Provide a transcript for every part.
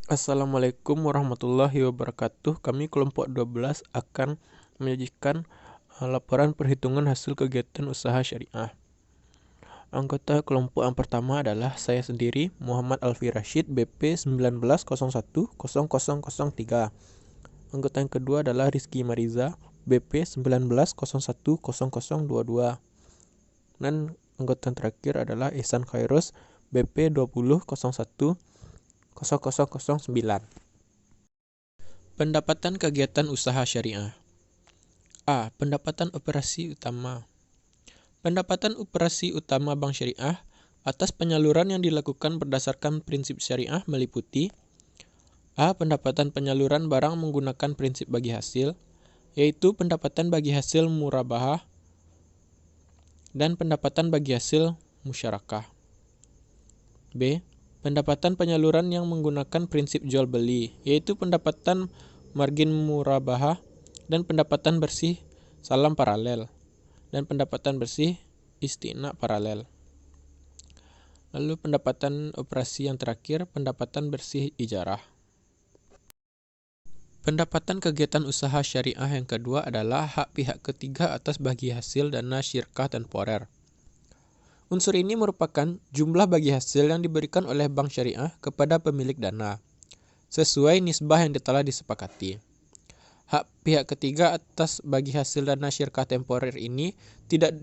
Assalamualaikum warahmatullahi wabarakatuh. Kami kelompok 12 akan menyajikan laporan perhitungan hasil kegiatan usaha syariah. Anggota kelompok yang pertama adalah saya sendiri, Muhammad Alfi Rashid, BP 19010003. Anggota yang kedua adalah Rizky Mariza, BP 19010022. Dan anggota yang terakhir adalah Ihsan Khairus, BP 20010009. Pendapatan kegiatan usaha syariah. A. Pendapatan operasi utama. Pendapatan operasi utama Bank Syariah atas penyaluran yang dilakukan berdasarkan prinsip syariah meliputi A. Pendapatan penyaluran barang menggunakan prinsip bagi hasil, yaitu pendapatan bagi hasil murabahah dan pendapatan bagi hasil musyarakah. B. Pendapatan penyaluran yang menggunakan prinsip jual beli, yaitu pendapatan margin murabahah dan pendapatan bersih salam paralel dan pendapatan bersih istina paralel. Lalu pendapatan operasi yang terakhir, pendapatan bersih ijarah. Pendapatan kegiatan usaha syariah yang kedua adalah hak pihak ketiga atas bagi hasil dana syirkah temporer. Unsur ini merupakan jumlah bagi hasil yang diberikan oleh bank syariah kepada pemilik dana, sesuai nisbah yang telah disepakati. Hak pihak ketiga atas bagi hasil dana syirkah temporer ini tidak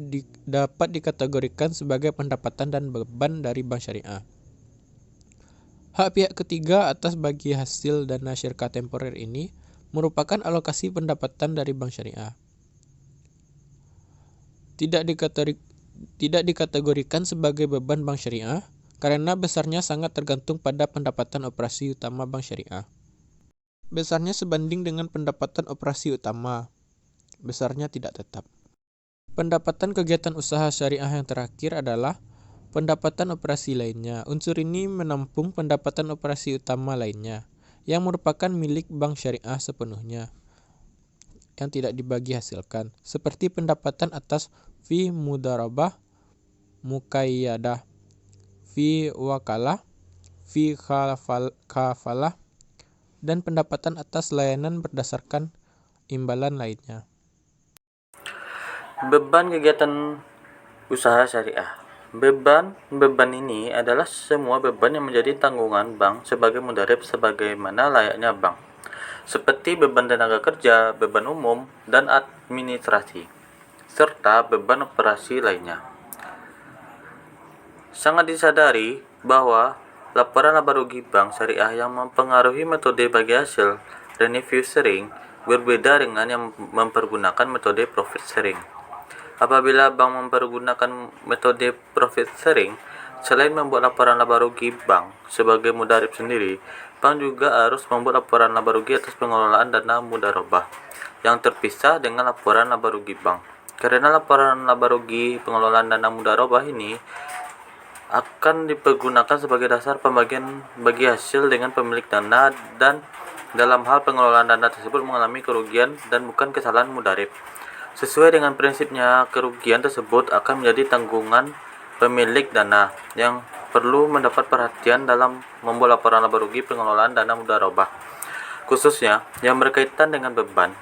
dapat dikategorikan sebagai pendapatan dan beban dari bank syariah. Hak pihak ketiga atas bagi hasil dana syirkah temporer ini merupakan alokasi pendapatan dari bank syariah. Tidak dikategorikan sebagai beban bank syariah karena besarnya sangat tergantung pada pendapatan operasi utama bank syariah. Besarnya sebanding dengan pendapatan operasi utama. Besarnya tidak tetap. Pendapatan kegiatan usaha syariah yang terakhir adalah pendapatan operasi lainnya. Unsur ini menampung pendapatan operasi utama lainnya, yang merupakan milik bank syariah sepenuhnya, yang tidak dibagi hasilkan, seperti pendapatan atas fi mudarabah, mukayyadah, fi wakalah, fi kafalah, dan pendapatan atas layanan berdasarkan imbalan lainnya. Beban kegiatan usaha syariah. Beban ini adalah semua beban yang menjadi tanggungan bank sebagai mudarib sebagaimana layaknya bank, seperti beban tenaga kerja, beban umum, dan administrasi, serta beban operasi lainnya. Sangat disadari bahwa laporan laba rugi bank syariah yang mempengaruhi metode bagi hasil revenue sharing berbeda dengan yang mempergunakan metode profit sharing. Apabila bank mempergunakan metode profit sharing, selain membuat laporan laba rugi bank sebagai mudarib sendiri, bank juga harus membuat laporan laba rugi atas pengelolaan dana mudharabah yang terpisah dengan laporan laba rugi bank. Karena laporan laba rugi pengelolaan dana mudharabah ini akan dipergunakan sebagai dasar pembagian bagi hasil dengan pemilik dana, dan dalam hal pengelolaan dana tersebut mengalami kerugian dan bukan kesalahan mudarib. Sesuai dengan prinsipnya, kerugian tersebut akan menjadi tanggungan pemilik dana yang perlu mendapat perhatian dalam membuat laporan laba rugi pengelolaan dana mudharabah. Khususnya yang berkaitan dengan beban,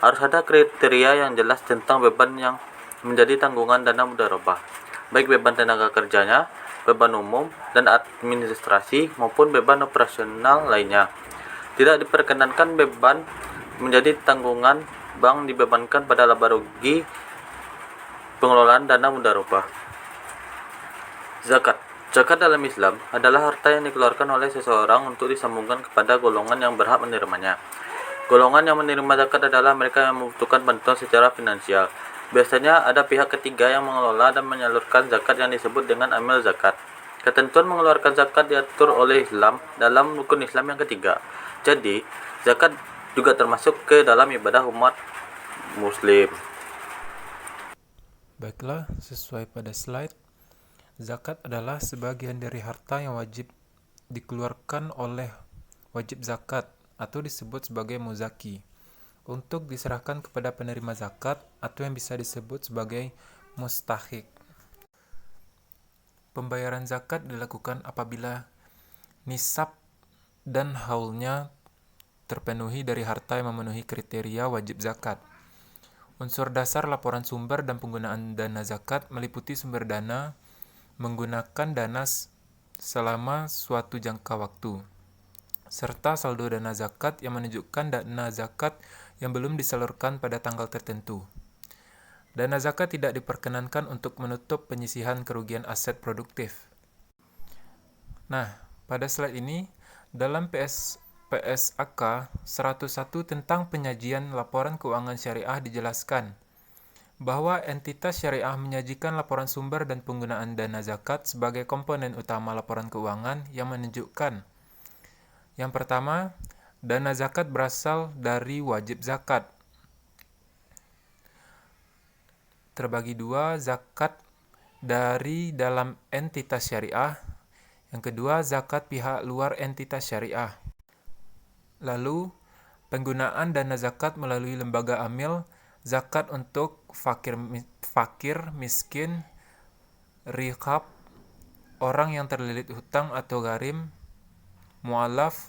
harus ada kriteria yang jelas tentang beban yang menjadi tanggungan dana mudharabah, baik beban tenaga kerjanya, beban umum dan administrasi, maupun beban operasional lainnya. Tidak diperkenankan beban menjadi tanggungan bank dibebankan pada laba rugi pengelolaan dana mudharabah. Zakat. Zakat dalam Islam adalah harta yang dikeluarkan oleh seseorang untuk disambungkan kepada golongan yang berhak menerimanya. Golongan yang menerima zakat adalah mereka yang membutuhkan bantuan secara finansial. Biasanya ada pihak ketiga yang mengelola dan menyalurkan zakat yang disebut dengan amil zakat. Ketentuan mengeluarkan zakat diatur oleh Islam dalam rukun Islam yang ketiga. Jadi, zakat juga termasuk ke dalam ibadah umat muslim. Baiklah, sesuai pada slide, zakat adalah sebagian dari harta yang wajib dikeluarkan oleh wajib zakat atau disebut sebagai muzaki untuk diserahkan kepada penerima zakat atau yang bisa disebut sebagai mustahik. Pembayaran zakat dilakukan apabila nisab dan haulnya terpenuhi dari harta yang memenuhi kriteria wajib zakat. Unsur dasar laporan sumber dan penggunaan dana zakat meliputi sumber dana, menggunakan dana selama suatu jangka waktu, serta saldo dana zakat yang menunjukkan dana zakat yang belum disalurkan pada tanggal tertentu. Dana zakat tidak diperkenankan untuk menutup penyisihan kerugian aset produktif. Nah, pada slide ini, dalam PSAK 101 tentang penyajian laporan keuangan syariah dijelaskan bahwa entitas syariah menyajikan laporan sumber dan penggunaan dana zakat sebagai komponen utama laporan keuangan yang menunjukkan. Yang pertama, dana zakat berasal dari wajib zakat. Terbagi dua, zakat dari dalam entitas syariah. Yang kedua, zakat pihak luar entitas syariah. Lalu, penggunaan dana zakat melalui lembaga amil, zakat untuk fakir, miskin, riqab, orang yang terlilit hutang atau gharim, mu'alaf,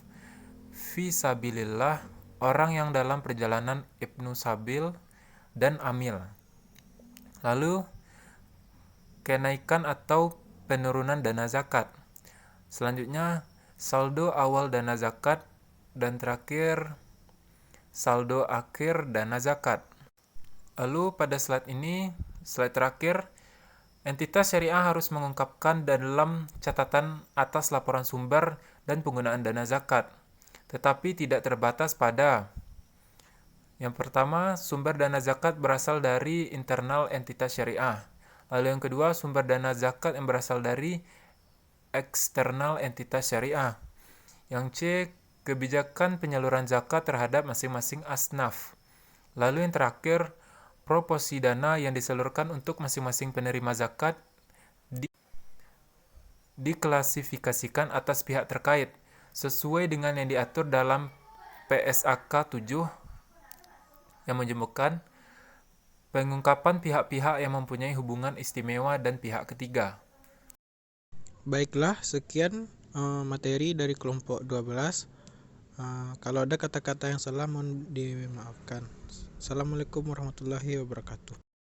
fi sabilillah, orang yang dalam perjalanan ibnu sabil, dan amil. Lalu, kenaikan atau penurunan dana zakat. Selanjutnya, saldo awal dana zakat, dan terakhir, saldo akhir dana zakat. Lalu pada slide ini, slide terakhir, entitas syariah harus mengungkapkan dalam catatan atas laporan sumber dan penggunaan dana zakat, tetapi tidak terbatas pada. Yang pertama, sumber dana zakat berasal dari internal entitas syariah. Lalu yang kedua, sumber dana zakat yang berasal dari eksternal entitas syariah. Yang C, kebijakan penyaluran zakat terhadap masing-masing asnaf. Lalu yang terakhir, proporsi dana yang disalurkan untuk masing-masing penerima zakat diklasifikasikan atas pihak terkait sesuai dengan yang diatur dalam PSAK 7 yang menyebutkan pengungkapan pihak-pihak yang mempunyai hubungan istimewa dan pihak ketiga. Baiklah, sekian materi dari kelompok 12. Kalau ada kata-kata yang salah mohon dimaafkan. Assalamualaikum warahmatullahi wabarakatuh.